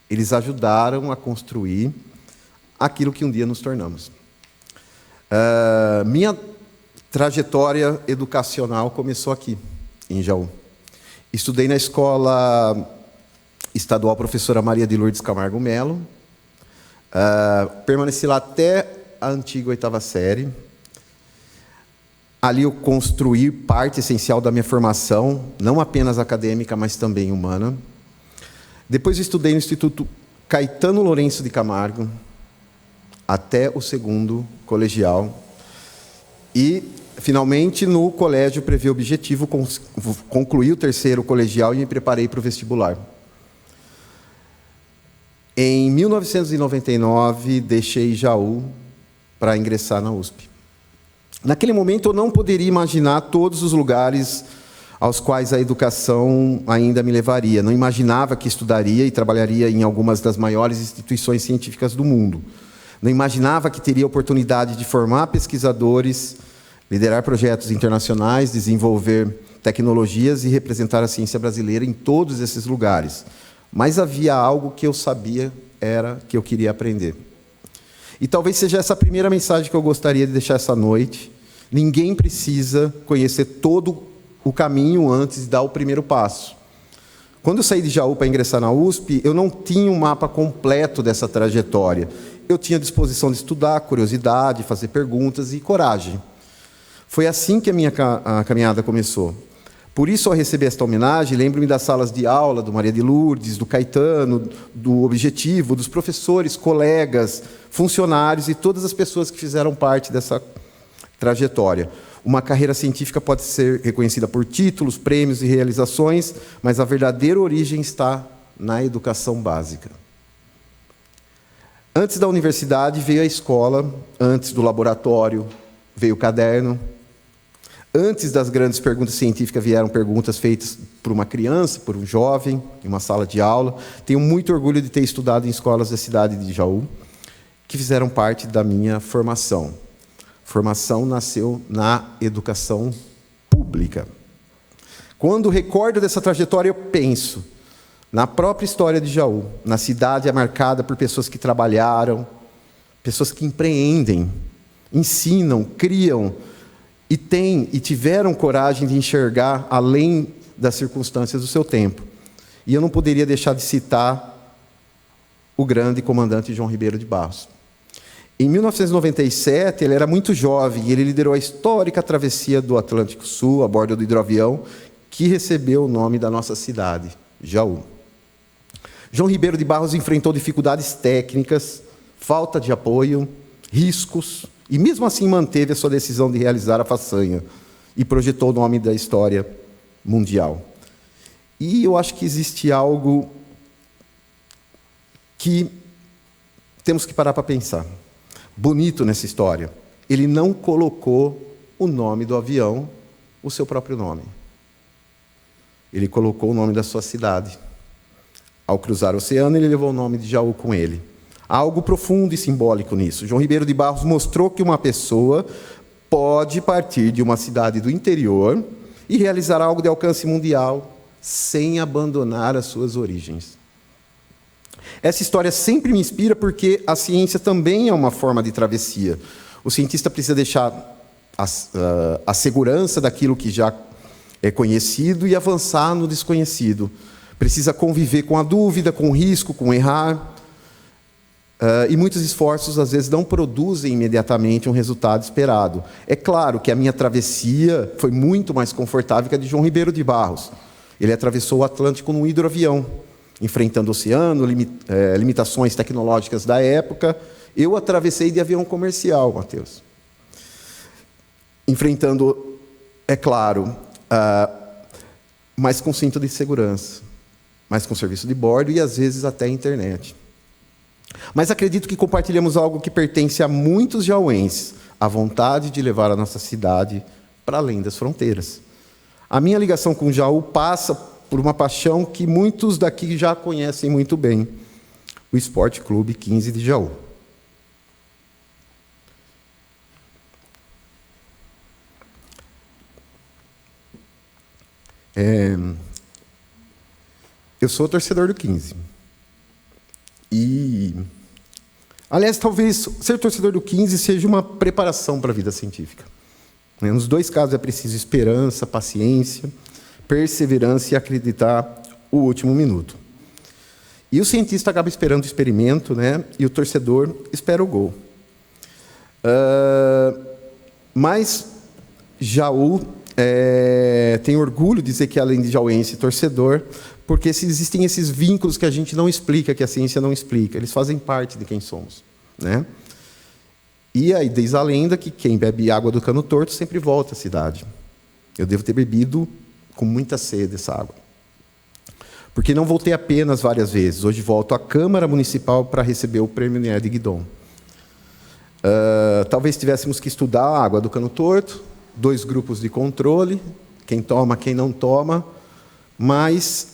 eles ajudaram a construir aquilo que um dia nos tornamos. Minha trajetória educacional começou aqui, em Jaú. Estudei na escola estadual Professora Maria de Lourdes Camargo Melo. Permaneci lá até a antiga 8ª série. Ali eu construí parte essencial da minha formação, não apenas acadêmica, mas também humana. Depois eu estudei no Instituto Caetano Lourenço de Camargo, até o 2º colegial. E, finalmente, no Colégio Prevê Objetivo, concluí o 3º colegial e me preparei para o vestibular. Em 1999, deixei Jaú para ingressar na USP. Naquele momento, eu não poderia imaginar todos os lugares aos quais a educação ainda me levaria. Não imaginava que estudaria e trabalharia em algumas das maiores instituições científicas do mundo. Não imaginava que teria a oportunidade de formar pesquisadores, liderar projetos internacionais, desenvolver tecnologias e representar a ciência brasileira em todos esses lugares. Mas havia algo que eu sabia, era que eu queria aprender. E talvez seja essa a primeira mensagem que eu gostaria de deixar essa noite. Ninguém precisa conhecer todo o caminho antes de dar o primeiro passo. Quando eu saí de Jaú para ingressar na USP, eu não tinha um mapa completo dessa trajetória. Eu tinha disposição de estudar, curiosidade, fazer perguntas e coragem. Foi assim que a minha caminhada começou. Por isso, ao receber esta homenagem, lembro-me das salas de aula do Maria de Lourdes, do Caetano, do Objetivo, dos professores, colegas, funcionários e todas as pessoas que fizeram parte dessa trajetória. Uma carreira científica pode ser reconhecida por títulos, prêmios e realizações, mas a verdadeira origem está na educação básica. Antes da universidade veio a escola, antes do laboratório veio o caderno, antes das grandes perguntas científicas vieram perguntas feitas por uma criança, por um jovem, em uma sala de aula. Tenho muito orgulho de ter estudado em escolas da cidade de Jaú, que fizeram parte da minha formação. Formação nasceu na educação pública. Quando recordo dessa trajetória, eu penso na própria história de Jaú. Na cidade é marcada por pessoas que trabalharam, pessoas que empreendem, ensinam, criam e têm e tiveram coragem de enxergar além das circunstâncias do seu tempo. E eu não poderia deixar de citar o grande comandante João Ribeiro de Barros. Em 1997, ele era muito jovem e ele liderou a histórica travessia do Atlântico Sul, a bordo do hidroavião, que recebeu o nome da nossa cidade, Jaú. João Ribeiro de Barros enfrentou dificuldades técnicas, falta de apoio, riscos, e mesmo assim manteve a sua decisão de realizar a façanha e projetou o nome da história mundial. E eu acho que existe algo que temos que parar para pensar. Bonito nessa história. Ele não colocou o nome do avião, o seu próprio nome. Ele colocou o nome da sua cidade. Ao cruzar o oceano, ele levou o nome de Jaú com ele. Há algo profundo e simbólico nisso. João Ribeiro de Barros mostrou que uma pessoa pode partir de uma cidade do interior e realizar algo de alcance mundial sem abandonar as suas origens. Essa história sempre me inspira porque a ciência também é uma forma de travessia. O cientista precisa deixar a segurança daquilo que já é conhecido e avançar no desconhecido. Precisa conviver com a dúvida, com o risco, com errar. E muitos esforços, às vezes, não produzem imediatamente um resultado esperado. É claro que a minha travessia foi muito mais confortável que a de João Ribeiro de Barros. Ele atravessou o Atlântico num hidroavião, enfrentando o oceano, limitações tecnológicas da época. Eu atravessei de avião comercial, Matheus. Enfrentando, é claro, mas com cinto de segurança, mas com serviço de bordo e, às vezes, até internet. Mas acredito que compartilhamos algo que pertence a muitos jauenses, a vontade de levar a nossa cidade para além das fronteiras. A minha ligação com Jaú passa por uma paixão que muitos daqui já conhecem muito bem, o Esporte Clube 15 de Jaú. Eu sou torcedor do 15. E, aliás, talvez ser torcedor do 15 seja uma preparação para a vida científica. Nos dois casos é preciso esperança, paciência, perseverança e acreditar o último minuto. E o cientista acaba esperando o experimento, né? E o torcedor espera o gol. Mas Jaú tem orgulho de dizer que, além de jauense, torcedor, porque existem esses vínculos que a gente não explica, que a ciência não explica. Eles fazem parte de quem somos, né? E aí diz a lenda que quem bebe água do cano torto sempre volta à cidade. Eu devo ter bebido com muita sede essa água. Porque não voltei apenas várias vezes. Hoje volto à Câmara Municipal para receber o Prêmio Niede Guidon. Talvez tivéssemos que estudar a água do cano torto, 2 grupos de controle, quem toma, quem não toma, mas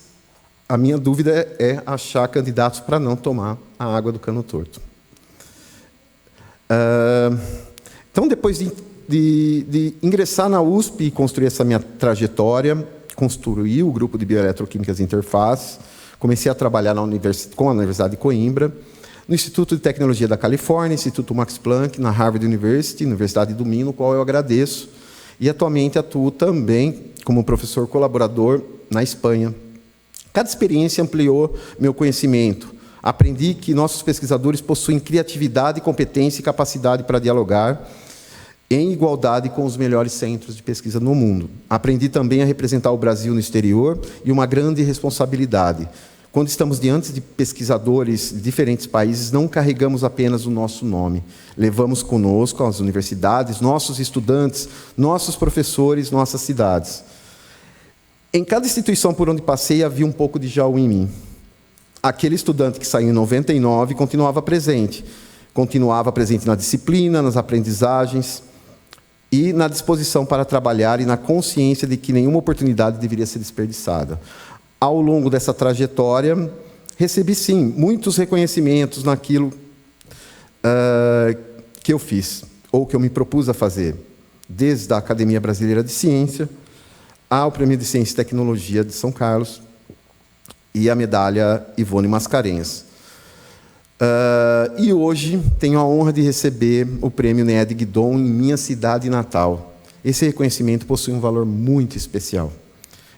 a minha dúvida é achar candidatos para não tomar a água do cano torto. Então, depois de ingressar na USP e construir essa minha trajetória, construí o grupo de bioeletroquímicas e interfaces, comecei a trabalhar com a Universidade de Coimbra, no Instituto de Tecnologia da Califórnia, Instituto Max Planck, na Harvard University, Universidade do Minho, no qual eu agradeço, e atualmente atuo também como professor colaborador na Espanha. Cada experiência ampliou meu conhecimento. Aprendi que nossos pesquisadores possuem criatividade, competência e capacidade para dialogar em igualdade com os melhores centros de pesquisa no mundo. Aprendi também a representar o Brasil no exterior e uma grande responsabilidade. Quando estamos diante de pesquisadores de diferentes países, não carregamos apenas o nosso nome. Levamos conosco as universidades, nossos estudantes, nossos professores, nossas cidades. Em cada instituição por onde passei, havia um pouco de Jaú em mim. Aquele estudante que saiu em 99 continuava presente na disciplina, nas aprendizagens e na disposição para trabalhar e na consciência de que nenhuma oportunidade deveria ser desperdiçada. Ao longo dessa trajetória, recebi, sim, muitos reconhecimentos naquilo que eu fiz, ou que eu me propus a fazer, desde a Academia Brasileira de Ciência ao Prêmio de Ciência e Tecnologia de São Carlos e a medalha Ivone Mascarenhas. E hoje tenho a honra de receber o Prêmio Niede Guidon em minha cidade natal. Esse reconhecimento possui um valor muito especial.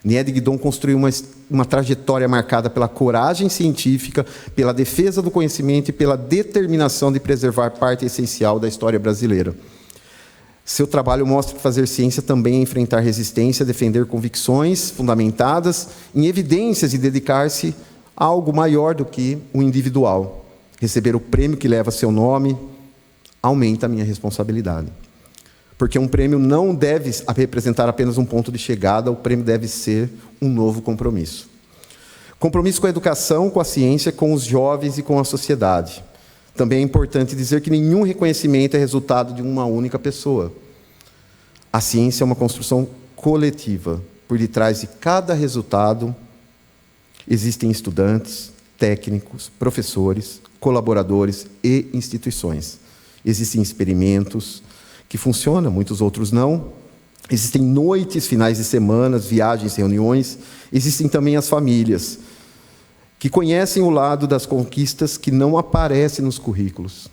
Niede Guidon construiu uma trajetória marcada pela coragem científica, pela defesa do conhecimento e pela determinação de preservar parte essencial da história brasileira. Seu trabalho mostra que fazer ciência também é enfrentar resistência, defender convicções fundamentadas em evidências e dedicar-se a algo maior do que o individual. Receber o prêmio que leva seu nome aumenta a minha responsabilidade. Porque um prêmio não deve representar apenas um ponto de chegada, o prêmio deve ser um novo compromisso. Compromisso com a educação, com a ciência, com os jovens e com a sociedade. Também é importante dizer que nenhum reconhecimento é resultado de uma única pessoa. A ciência é uma construção coletiva. Por detrás de cada resultado existem estudantes, técnicos, professores, colaboradores e instituições. Existem experimentos que funcionam, muitos outros não. Existem noites, finais de semana, viagens, reuniões. Existem também as famílias, que conhecem o lado das conquistas que não aparece nos currículos.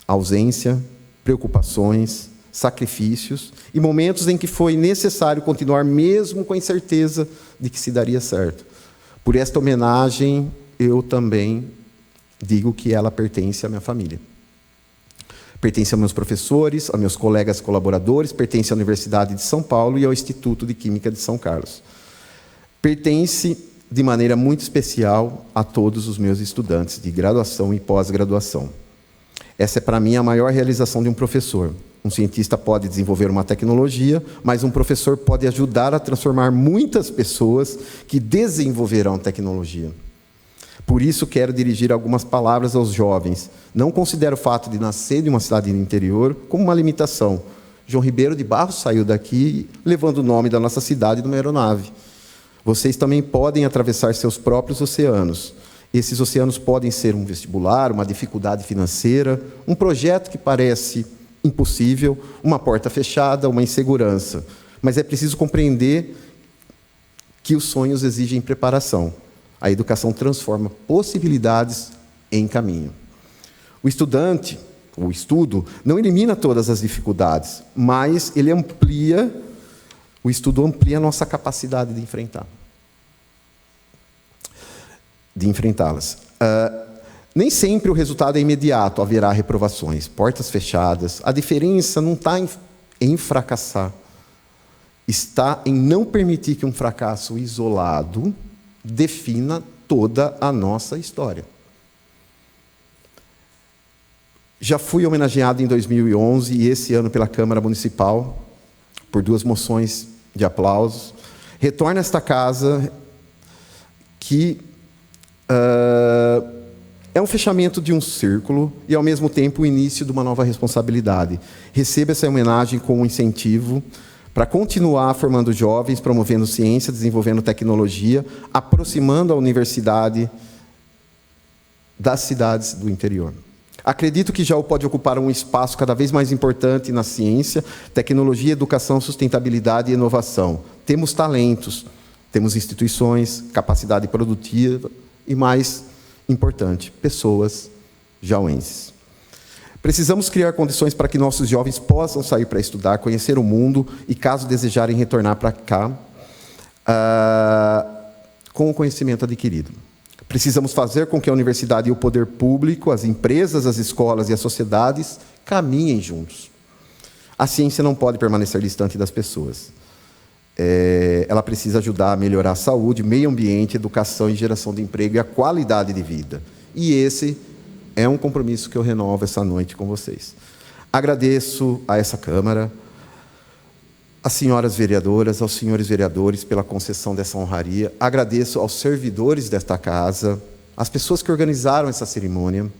Ausência, preocupações, sacrifícios e momentos em que foi necessário continuar mesmo com a incerteza de que se daria certo. Por esta homenagem, eu também digo que ela pertence à minha família. Pertence aos meus professores, aos meus colegas colaboradores, pertence à Universidade de São Paulo e ao Instituto de Química de São Carlos. Pertence de maneira muito especial a todos os meus estudantes de graduação e pós-graduação. Essa é, para mim, a maior realização de um professor. Um cientista pode desenvolver uma tecnologia, mas um professor pode ajudar a transformar muitas pessoas que desenvolverão tecnologia. Por isso quero dirigir algumas palavras aos jovens. Não considero o fato de nascer de uma cidade do interior como uma limitação. João Ribeiro de Barros saiu daqui levando o nome da nossa cidade numa aeronave. Vocês também podem atravessar seus próprios oceanos. Esses oceanos podem ser um vestibular, uma dificuldade financeira, um projeto que parece impossível, uma porta fechada, uma insegurança. Mas é preciso compreender que os sonhos exigem preparação. A educação transforma possibilidades em caminho. O estudo, não elimina todas as dificuldades, mas o estudo amplia a nossa capacidade de enfrentá-las. Nem sempre o resultado é imediato, haverá reprovações, portas fechadas. A diferença não está em fracassar, está em não permitir que um fracasso isolado defina toda a nossa história. Já fui homenageado em 2011 e esse ano pela Câmara Municipal por 2 moções de aplausos. Retorno a esta casa que é um fechamento de um círculo e, ao mesmo tempo, o início de uma nova responsabilidade. Recebo essa homenagem como um incentivo para continuar formando jovens, promovendo ciência, desenvolvendo tecnologia, aproximando a universidade das cidades do interior. Acredito que Jaú pode ocupar um espaço cada vez mais importante na ciência, tecnologia, educação, sustentabilidade e inovação. Temos talentos, temos instituições, capacidade produtiva e, mais importante, pessoas jauenses. Precisamos criar condições para que nossos jovens possam sair para estudar, conhecer o mundo e, caso desejarem retornar para cá, com o conhecimento adquirido. Precisamos fazer com que a universidade e o poder público, as empresas, as escolas e as sociedades caminhem juntos. A ciência não pode permanecer distante das pessoas. Ela precisa ajudar a melhorar a saúde, meio ambiente, educação e geração de emprego e a qualidade de vida. E esse é um compromisso que eu renovo essa noite com vocês. Agradeço a essa Câmara, às senhoras vereadoras, aos senhores vereadores pela concessão dessa honraria. Agradeço aos servidores desta casa, às pessoas que organizaram essa cerimônia.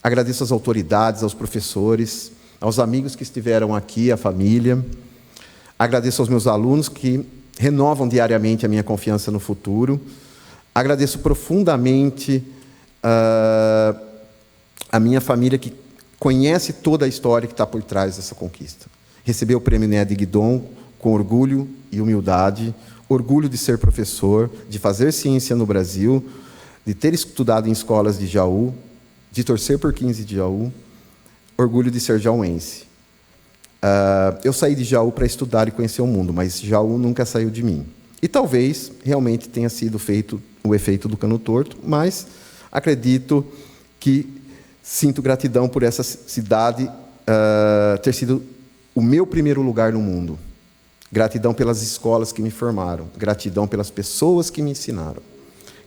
Agradeço às autoridades, aos professores, aos amigos que estiveram aqui, à família. Agradeço aos meus alunos que renovam diariamente a minha confiança no futuro. Agradeço profundamente a minha família que conhece toda a história que está por trás dessa conquista. Receber o prêmio NED Guidon com orgulho e humildade, orgulho de ser professor, de fazer ciência no Brasil, de ter estudado em escolas de Jaú, de torcer por 15 de Jaú, orgulho de ser jauense. Eu saí de Jaú para estudar e conhecer o mundo, mas Jaú nunca saiu de mim. E talvez realmente tenha sido feito o efeito do cano torto, mas acredito que sinto gratidão por essa cidade ter sido o meu primeiro lugar no mundo. Gratidão pelas escolas que me formaram. Gratidão pelas pessoas que me ensinaram.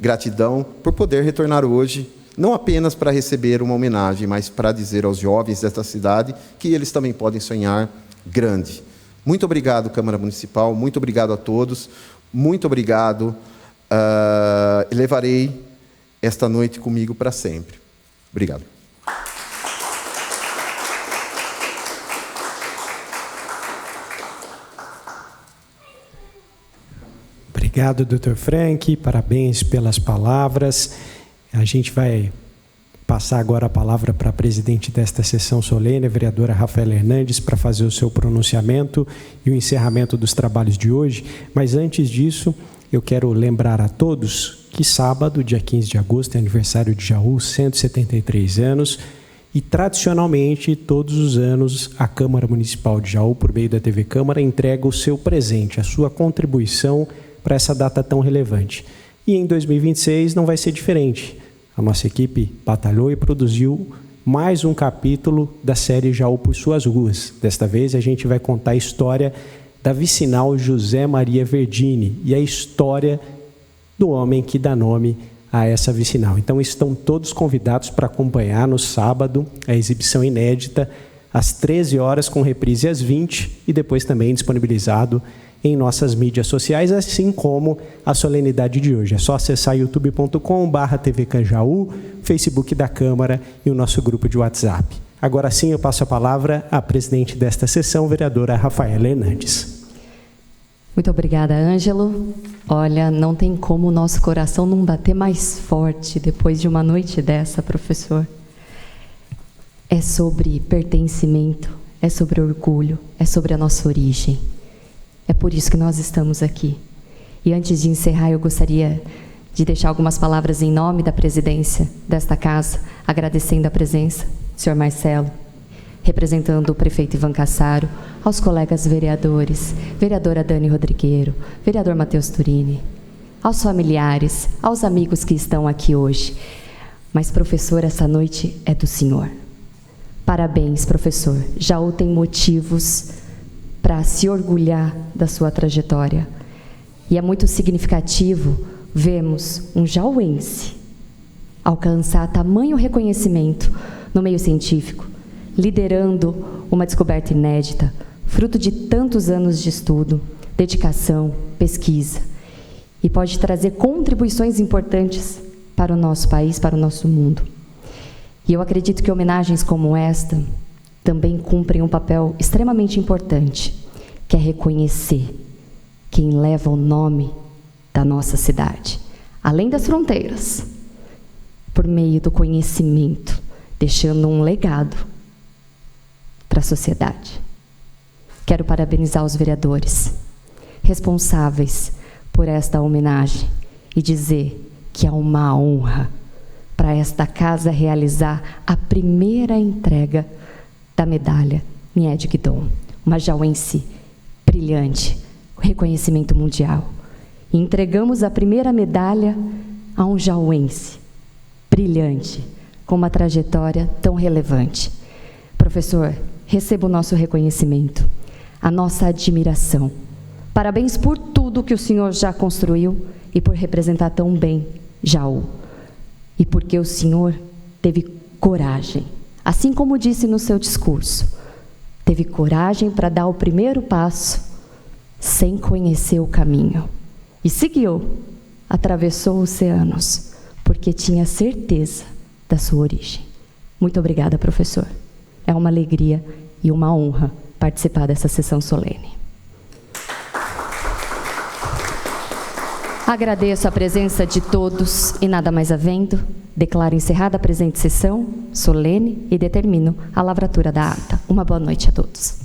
Gratidão por poder retornar hoje, não apenas para receber uma homenagem, mas para dizer aos jovens desta cidade que eles também podem sonhar grande. Muito obrigado, Câmara Municipal. Muito obrigado a todos. Muito obrigado. Levarei esta noite comigo para sempre. Obrigado. Obrigado, Dr. Frank, parabéns pelas palavras. A gente vai passar agora a palavra para a presidente desta sessão solene, a vereadora Rafaela Hernandes, para fazer o seu pronunciamento e o encerramento dos trabalhos de hoje. Mas antes disso, eu quero lembrar a todos que sábado, dia 15 de agosto, é aniversário de Jaú, 173 anos, e tradicionalmente, todos os anos, a Câmara Municipal de Jaú, por meio da TV Câmara, entrega o seu presente, a sua contribuição para essa data tão relevante. E em 2026 não vai ser diferente. A nossa equipe batalhou e produziu mais um capítulo da série Jaú por Suas Ruas. Desta vez a gente vai contar a história da vicinal José Maria Verdini e a história do homem que dá nome a essa vicinal. Então estão todos convidados para acompanhar no sábado a exibição inédita às 13 horas com reprise às 20 e depois também disponibilizado em nossas mídias sociais, assim como a solenidade de hoje. É só acessar youtube.com/tvcanjaú, Facebook da Câmara e o nosso grupo de WhatsApp. Agora sim, eu passo a palavra à presidente desta sessão, vereadora Rafaela Hernandes. Muito obrigada, Ângelo. Olha, não tem como o nosso coração não bater mais forte depois de uma noite dessa, professor. É sobre pertencimento, é sobre orgulho, é sobre a nossa origem. É por isso que nós estamos aqui. E antes de encerrar, eu gostaria de deixar algumas palavras em nome da presidência desta casa, agradecendo a presença do senhor Marcelo, representando o prefeito Ivan Cassaro, aos colegas vereadores, vereadora Dani Rodrigueiro, vereador Matheus Turini, aos familiares, aos amigos que estão aqui hoje. Mas, professor, essa noite é do senhor. Parabéns, professor. Jaú tem motivos para se orgulhar da sua trajetória. E é muito significativo vermos um jauense alcançar tamanho reconhecimento no meio científico, liderando uma descoberta inédita, fruto de tantos anos de estudo, dedicação, pesquisa, e pode trazer contribuições importantes para o nosso país, para o nosso mundo. E eu acredito que homenagens como esta também cumprem um papel extremamente importante, que é reconhecer quem leva o nome da nossa cidade, além das fronteiras, por meio do conhecimento, deixando um legado para a sociedade. Quero parabenizar os vereadores responsáveis por esta homenagem e dizer que é uma honra para esta casa realizar a primeira entrega da medalha Niede Guidon, uma jauense brilhante, reconhecimento mundial. E entregamos a primeira medalha a um jauense brilhante, com uma trajetória tão relevante. Professor, receba o nosso reconhecimento, a nossa admiração. Parabéns por tudo que o senhor já construiu e por representar tão bem Jaú. E porque o senhor teve coragem, assim como disse no seu discurso, teve coragem para dar o primeiro passo sem conhecer o caminho. E seguiu, atravessou oceanos, porque tinha certeza da sua origem. Muito obrigada, professor. É uma alegria e uma honra participar dessa sessão solene. Agradeço a presença de todos e, nada mais havendo, declaro encerrada a presente sessão solene e determino a lavratura da ata. Uma boa noite a todos.